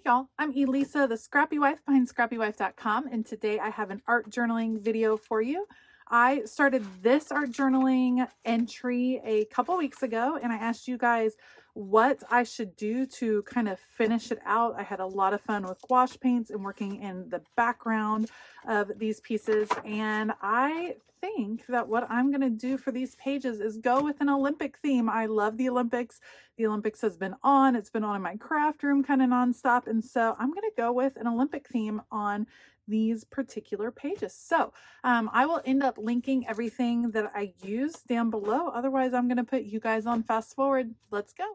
y'all, I'm Elisa, the Scrappy Wife behind ScrappyWife.com, and today I have an art journaling video for you. I started this art journaling entry a couple weeks ago, and I asked you guys what I should do to kind of finish it out. I had a lot of fun with gouache paints and working in the background of these pieces, and I think that what I'm going to do for these pages is go with an Olympic theme. I love the Olympics. The Olympics has been on. It's been on in my craft room kind of nonstop. And so I'm going to go with an Olympic theme on these particular pages. So I will end up linking everything that I use down below. Otherwise, I'm going to put you guys on fast forward. Let's go.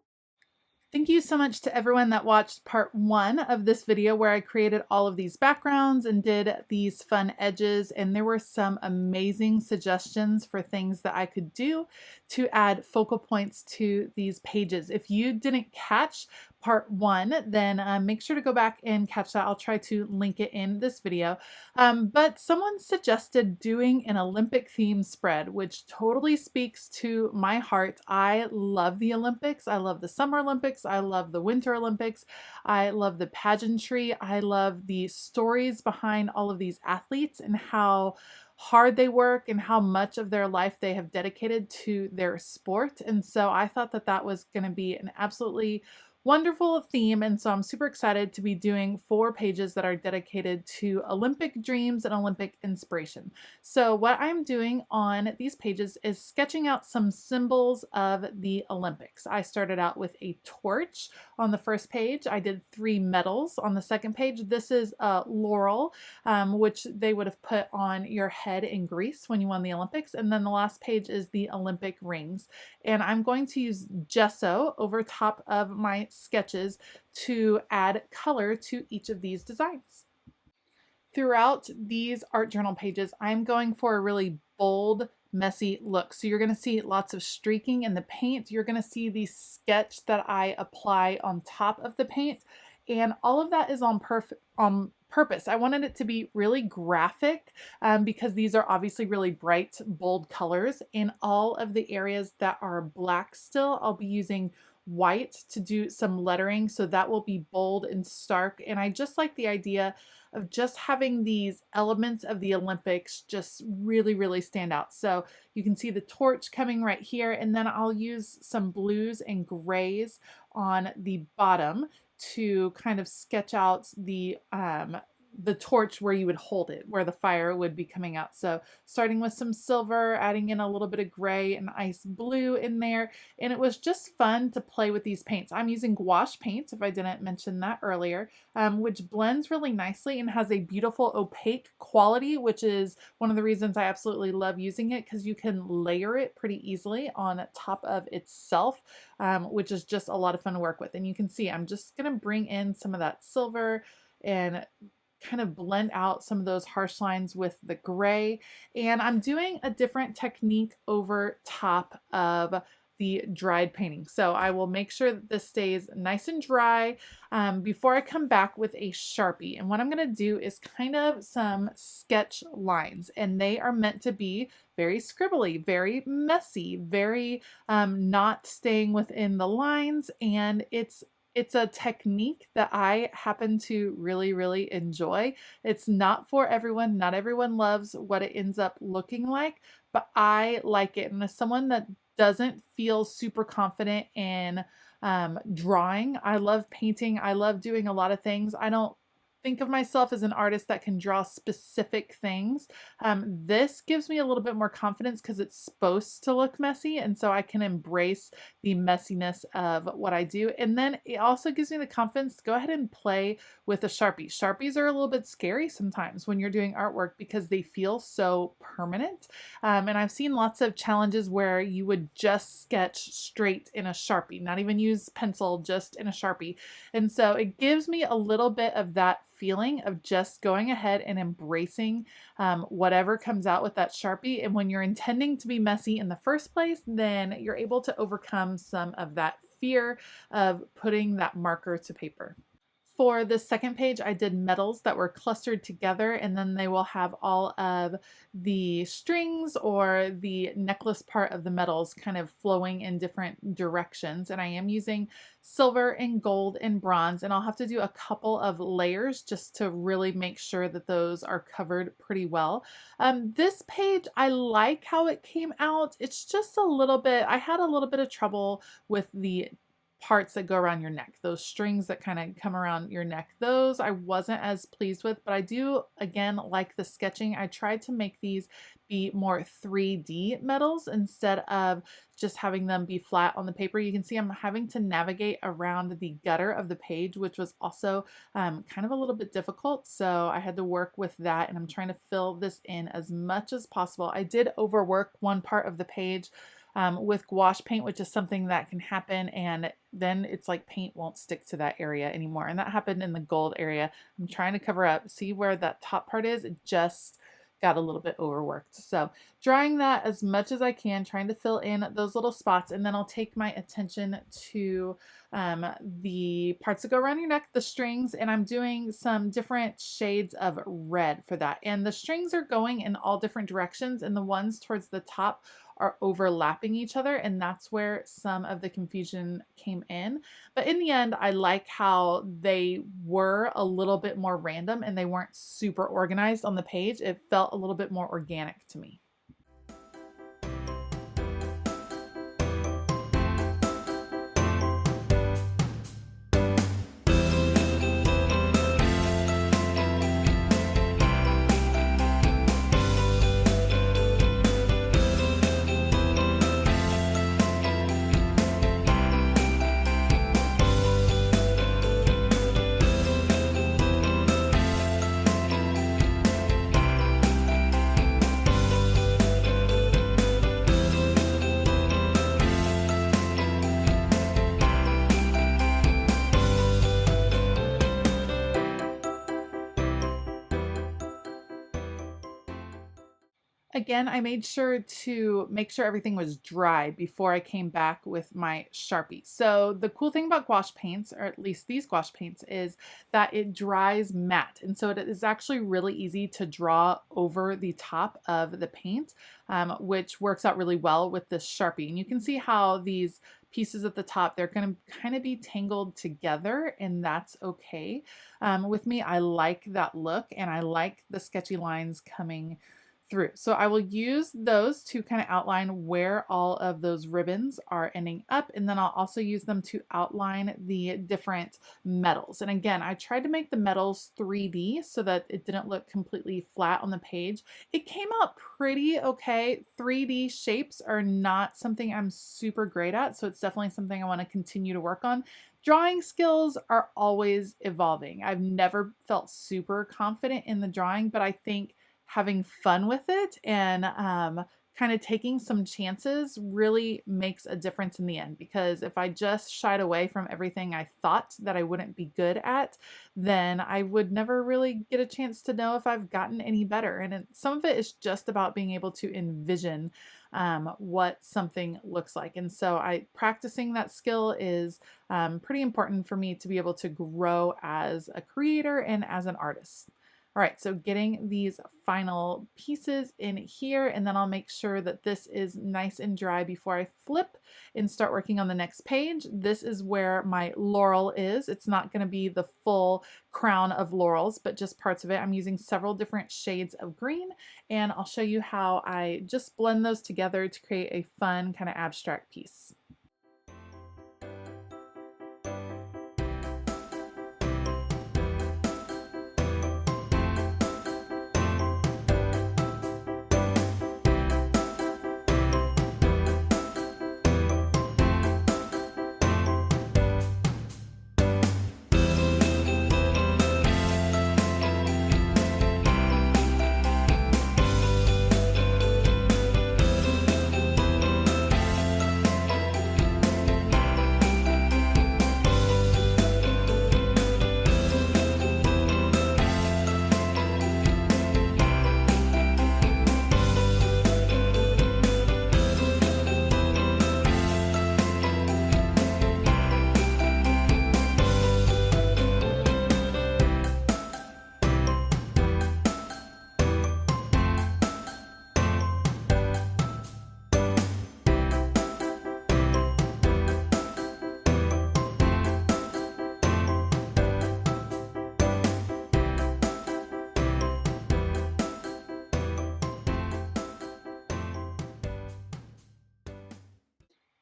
Thank you so much to everyone that watched part 1 of this video where I created all of these backgrounds and did these fun edges, and there were some amazing suggestions for things that I could do to add focal points to these pages. If you didn't catch part 1, then make sure to go back and catch that. I'll try to link it in this video. But someone suggested doing an Olympic theme spread, which totally speaks to my heart. I love the Olympics. I love the Summer Olympics. I love the Winter Olympics. I love the pageantry. I love the stories behind all of these athletes and how hard they work and how much of their life they have dedicated to their sport. And so I thought that that was going to be an absolutely wonderful theme, and so I'm super excited to be doing 4 pages that are dedicated to Olympic dreams and Olympic inspiration. So what I'm doing on these pages is sketching out some symbols of the Olympics. I started out with a torch on the first page. I did 3 medals on the second page. This is a laurel, which they would have put on your head in Greece when you won the Olympics. And then the last page is the Olympic rings. And I'm going to use gesso over top of my sketches to add color to each of these designs. Throughout these art journal pages, I'm going for a really bold, messy look. So you're going to see lots of streaking in the paint. You're going to see the sketch that I apply on top of the paint. And all of that is on purpose. I wanted it to be really graphic because these are obviously really bright, bold colors. In all of the areas that are black still, I'll be using white to do some lettering, so that will be bold and stark. And I just like the idea of just having these elements of the Olympics just really stand out. So you can see the torch coming right here, and then I'll use some blues and grays on the bottom to kind of sketch out the torch where you would hold it, where the fire would be coming out. So starting with some silver, adding in a little bit of gray and ice blue in there. And it was just fun to play with these paints. I'm using gouache paint, if I didn't mention that earlier, which blends really nicely and has a beautiful opaque quality, which is one of the reasons I absolutely love using it, because you can layer it pretty easily on top of itself, which is just a lot of fun to work with. And you can see I'm just going to bring in some of that silver and kind of blend out some of those harsh lines with the gray. And I'm doing a different technique over top of the dried painting. So I will make sure that this stays nice and dry before I come back with a Sharpie. And what I'm going to do is kind of some sketch lines, and they are meant to be very scribbly, very messy, very not staying within the lines. And it's a technique that I happen to really enjoy. It's not for everyone. Not everyone loves what it ends up looking like, but I like it. And as someone that doesn't feel super confident in drawing, I love painting. I love doing a lot of things. I don't think of myself as an artist that can draw specific things. This gives me a little bit more confidence because it's supposed to look messy, and so I can embrace the messiness of what I do. And then it also gives me the confidence to go ahead and play with a Sharpie. Sharpies are a little bit scary sometimes when you're doing artwork because they feel so permanent. And I've seen lots of challenges where you would just sketch straight in a Sharpie, not even use pencil, just in a Sharpie. And so it gives me a little bit of that feeling of just going ahead and embracing whatever comes out with that Sharpie. And when you're intending to be messy in the first place, then you're able to overcome some of that fear of putting that marker to paper. For the second page, I did metals that were clustered together, and then they will have all of the strings or the necklace part of the metals kind of flowing in different directions. And I am using silver and gold and bronze, and I'll have to do a couple of layers just to really make sure that those are covered pretty well. This page, I like how it came out. It's just a little bit, I had a little bit of trouble with the parts that go around your neck, those strings that kind of come around your neck. Those I wasn't as pleased with, but I do, again, like the sketching. I tried to make these be more 3D metals instead of just having them be flat on the paper. You can see I'm having to navigate around the gutter of the page, which was also kind of a little bit difficult. So I had to work with that, and I'm trying to fill this in as much as possible. I did overwork one part of the page with gouache paint, which is something that can happen, and then it's like paint won't stick to that area anymore. And that happened in the gold area. I'm trying to cover up, see where that top part is, it just got a little bit overworked. So drawing that as much as I can, trying to fill in those little spots, and then I'll take my attention to the parts that go around your neck, the strings, and I'm doing some different shades of red for that. And the strings are going in all different directions, and the ones towards the top are overlapping each other, and that's where some of the confusion came in. But in the end, I like how they were a little bit more random and they weren't super organized on the page. It felt a little bit more organic to me. Again, I made sure to make sure everything was dry before I came back with my Sharpie. So the cool thing about gouache paints, or at least these gouache paints, is that it dries matte. And so it is actually really easy to draw over the top of the paint, which works out really well with this Sharpie. And you can see how these pieces at the top, they're going to kind of be tangled together, and that's okay. With me, I like that look, and I like the sketchy lines coming through. So I will use those to kind of outline where all of those ribbons are ending up, and then I'll also use them to outline the different metals. And again, I tried to make the metals 3D so that it didn't look completely flat on the page. It came out pretty okay. 3D shapes are not something I'm super great at, so it's definitely something I want to continue to work on. Drawing skills are always evolving. I've never felt super confident in the drawing, but I think having fun with it and kind of taking some chances really makes a difference in the end. Because if I just shied away from everything I thought that I wouldn't be good at, then I would never really get a chance to know if I've gotten any better. And some of it is just about being able to envision what something looks like. And so practicing that skill is pretty important for me to be able to grow as a creator and as an artist. All right, so getting these final pieces in here, and then I'll make sure that this is nice and dry before I flip and start working on the next page. This is where my laurel is. It's not going to be the full crown of laurels, but just parts of it. I'm using several different shades of green, and I'll show you how I just blend those together to create a fun kind of abstract piece.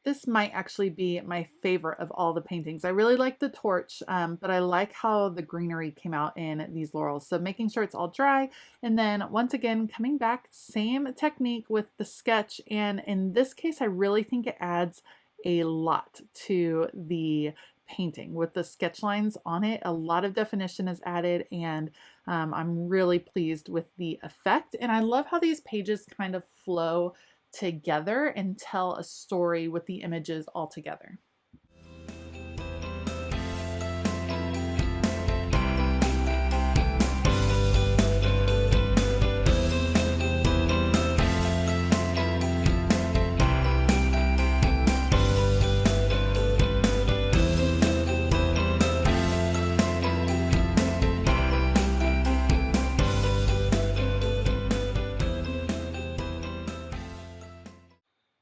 This might actually be my favorite of all the paintings. I really like the torch, but I like how the greenery came out in these laurels. So making sure it's all dry, and then once again, coming back, same technique with the sketch. And in this case, I really think it adds a lot to the painting. With the sketch lines on it, a lot of definition is added, and I'm really pleased with the effect. And I love how these pages kind of flow together and tell a story with the images all together.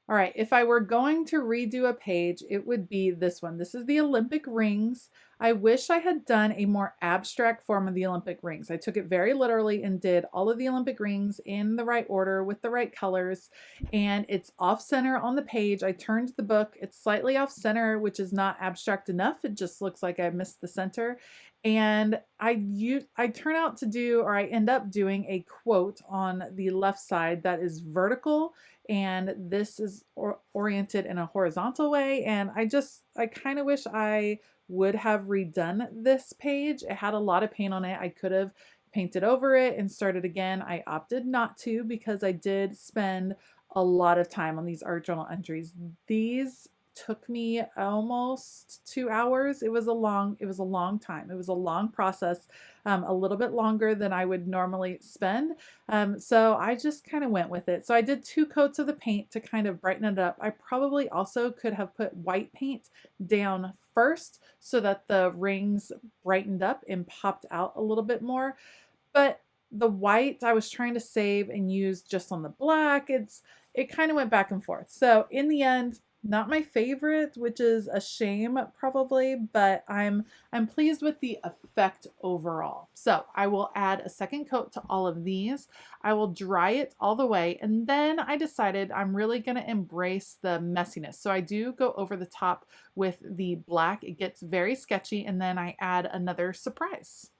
All right, if I were going to redo a page, it would be this one. This is the Olympic rings. I wish I had done a more abstract form of the Olympic rings. I took it very literally and did all of the Olympic rings in the right order with the right colors, and it's off center on the page. I turned the book, it's slightly off center, which is not abstract enough. It just looks like I missed the center. And I turn out to do, or I end up doing, a quote on the left side that is vertical, and this is oriented in a horizontal way. And I kind of wish I would have redone this page. It had a lot of paint on it. I could have painted over it and started again. I opted not to because I did spend a lot of time on these art journal entries. These took me almost 2 hours. It was a long time. It was a long process, a little bit longer than I would normally spend. So I just kind of went with it. So I did 2 coats of the paint to kind of brighten it up. I probably also could have put white paint down first so that the rings brightened up and popped out a little bit more. But the white I was trying to save and use just on the black. It kind of went back and forth. So in the end, not my favorite, which is a shame probably, but I'm pleased with the effect overall. So I will add a second coat to all of these. I will dry it all the way, and then I decided I'm really going to embrace the messiness. So I do go over the top with the black. It gets very sketchy, and then I add another surprise.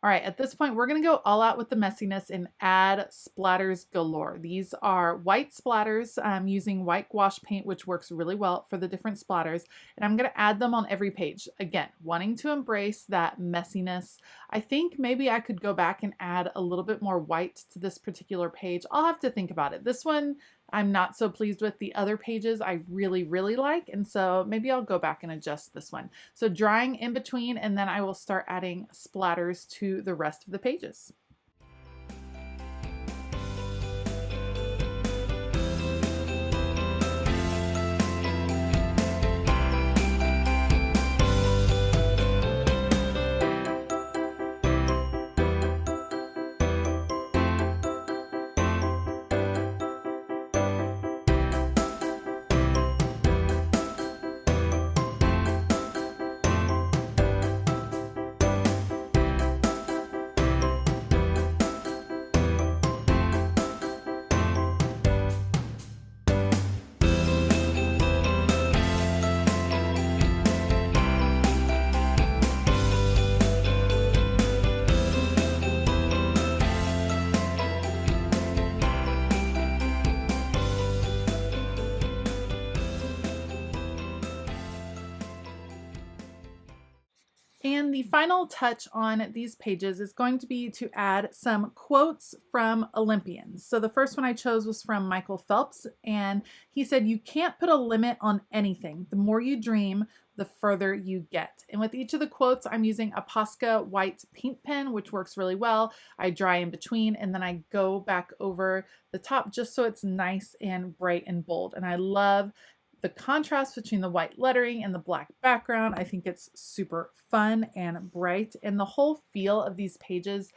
All right, at this point, we're going to go all out with the messiness and add splatters galore. These are white splatters. I'm using white gouache paint, which works really well for the different splatters. And I'm going to add them on every page. Again, wanting to embrace that messiness. I think maybe I could go back and add a little bit more white to this particular page. I'll have to think about it. This one, I'm not so pleased with. The other pages I really, really like, and so maybe I'll go back and adjust this one. So drying in between, and then I will start adding splatters to the rest of the pages. And the final touch on these pages is going to be to add some quotes from Olympians. So the first one I chose was from Michael Phelps, and he said, "You can't put a limit on anything. The more you dream, the further you get." And with each of the quotes, I'm using a Posca white paint pen, which works really well. I dry in between, and then I go back over the top just so it's nice and bright and bold. And I love the contrast between the white lettering and the black background. I think it's super fun and bright, and the whole feel of these pages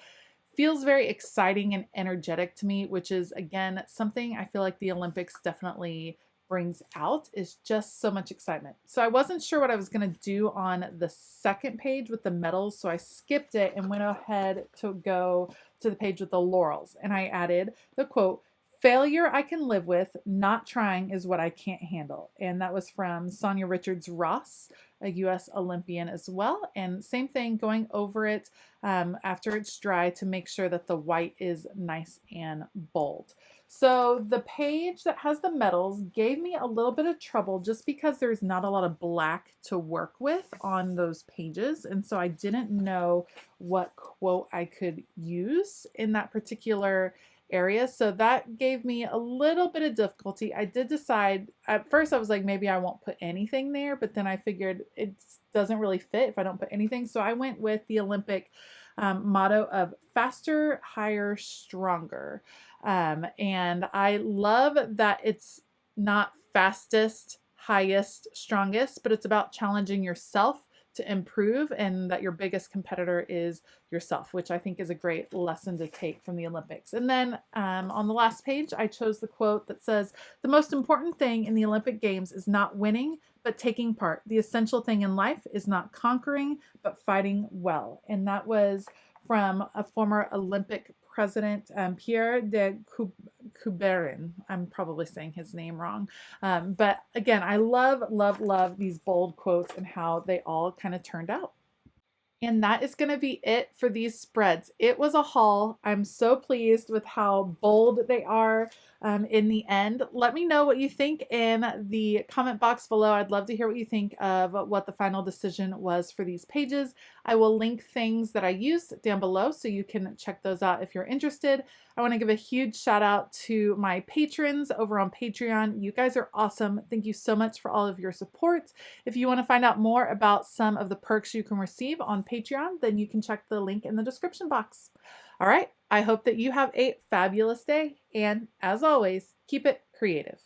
feels very exciting and energetic to me, which is, again, something I feel like the Olympics definitely brings out, is just so much excitement. So I wasn't sure what I was going to do on the second page with the medals, so I skipped it and went ahead to go to the page with the laurels, and I added the quote, "Failure I can live with, not trying is what I can't handle." And that was from Sonia Richards-Ross, a US Olympian as well. And same thing, going over it after it's dry to make sure that the white is nice and bold. So the page that has the medals gave me a little bit of trouble just because there's not a lot of black to work with on those pages. And so I didn't know what quote I could use in that particular area. So that gave me a little bit of difficulty. I did decide, at first I was like, maybe I won't put anything there, but then I figured it doesn't really fit if I don't put anything. So I went with the Olympic motto of faster, higher, stronger. And I love that it's not fastest, highest, strongest, but it's about challenging yourself to improve, and that your biggest competitor is yourself, which I think is a great lesson to take from the Olympics. And then on the last page, I chose the quote that says, "The most important thing in the Olympic Games is not winning, but taking part. The essential thing in life is not conquering, but fighting well." And that was from a former Olympic president, Pierre de Coubertin. I'm probably saying his name wrong. But again, I love, love, love these bold quotes and how they all kind of turned out. And that is going to be it for these spreads. It was a haul. I'm so pleased with how bold they are in the end. Let me know what you think in the comment box below. I'd love to hear what you think of what the final decision was for these pages. I will link things that I used down below so you can check those out if you're interested. I want to give a huge shout out to my patrons over on Patreon. You guys are awesome. Thank you so much for all of your support. If you want to find out more about some of the perks you can receive on Patreon, then you can check the link in the description box. All right, I hope that you have a fabulous day, and as always, keep it creative.